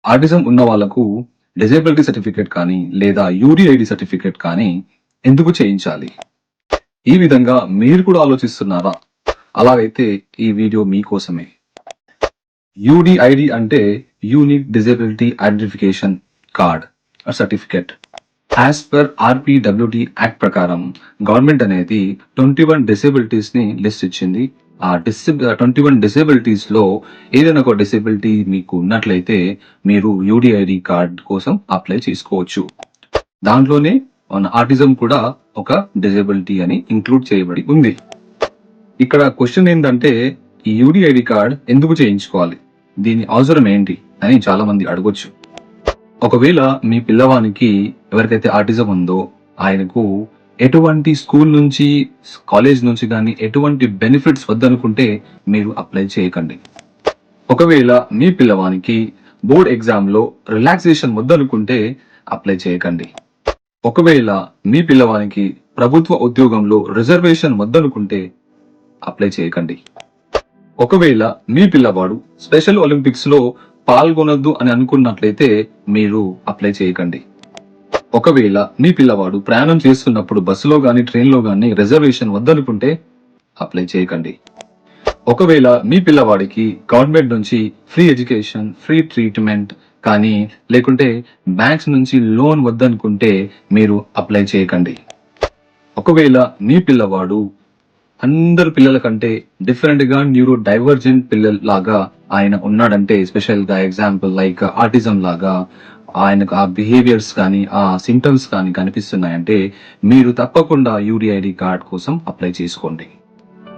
Autism ఉన్న వాళ్ళకు disability certificate కానీ లేదా యూడిఐడి సర్టిఫికేట్ కానీ ఎందుకు చేయించాలి? ఈ విధంగా మీరు కూడా ఆలోచిస్తున్నారా? అలాగైతే ఈ వీడియో మీకోసమే. యూడిఐడి అంటే unique disability identification card certificate. As per RPWD act ప్రకారం గవర్నమెంట్ అనేది 21 డిసేబిలిటీస్ ని లిస్ట్ ఇచ్చింది. ఆ 21 డిసేబిలిటీస్ లో ఏదైనా ఒక డిసేబిలిటీ మీకు ఉన్నట్లయితే మీరు యూడిఐడి కార్డ్ కోసం అప్లై చేసుకోవచ్చు. దాంట్లోనే మన ఆటిజం కూడా ఒక డిజేబిలిటీ అని ఇంక్లూడ్ చేయబడి ఉంది. ఇక్కడ క్వశ్చన్ ఏంటంటే ఈ యూడిఐడి కార్డ్ ఎందుకు చేయించుకోవాలి, దీని అవసరం ఏంటి అని చాలా మంది అడగొచ్చు. ఒకవేళ మీ పిల్లవానికి ఎవరికైతే ఆటిజం ఉందో ఆయనకు ఎటువంటి స్కూల్ నుంచి కాలేజ్ నుంచి కానీ ఎటువంటి బెనిఫిట్స్ వద్దనుకుంటే మీరు అప్లై చేయకండి. ఒకవేళ మీ పిల్లవానికి బోర్డ్ ఎగ్జామ్ లో రిలాక్సేషన్ వద్దనుకుంటే అప్లై చేయకండి. ఒకవేళ మీ పిల్లవానికి ప్రభుత్వ ఉద్యోగంలో రిజర్వేషన్ వద్దనుకుంటే అప్లై చేయకండి. ఒకవేళ మీ పిల్లవాడు స్పెషల్ ఒలింపిక్స్ లో పాల్గొనొద్దు అని అనుకున్నట్లయితే మీరు అప్లై చేయకండి. ఒకవేళ మీ పిల్లవాడు ప్రయాణం చేస్తున్నప్పుడు బస్సులో గానీ ట్రైన్లో గానీ రిజర్వేషన్ వద్దనుకుంటే అప్లై చేయకండి. ఒకవేళ మీ పిల్లవాడికి గవర్నమెంట్ నుంచి ఫ్రీ ఎడ్యుకేషన్, ఫ్రీ ట్రీట్మెంట్ కానీ లేకుంటే బ్యాంక్స్ నుంచి లోన్ వద్దనుకుంటే మీరు అప్లై చేయకండి. ఒకవేళ మీ పిల్లవాడు అందరు పిల్లల కంటే డిఫరెంట్ గా న్యూరో డైవర్జెంట్ పిల్లల లాగా ఆయన ఉన్నాడంటే, స్పెషల్ గా ఎగ్జాంపుల్ లైక్ ఆటిజం లాగా ఆయనకు ఆ బిహేవియర్స్ కానీ ఆ సింటమ్స్ కానీ కనిపిస్తున్నాయంటే మీరు తప్పకుండా యూడిఐడి కార్డ్ కోసం అప్లై చేసుకోండి.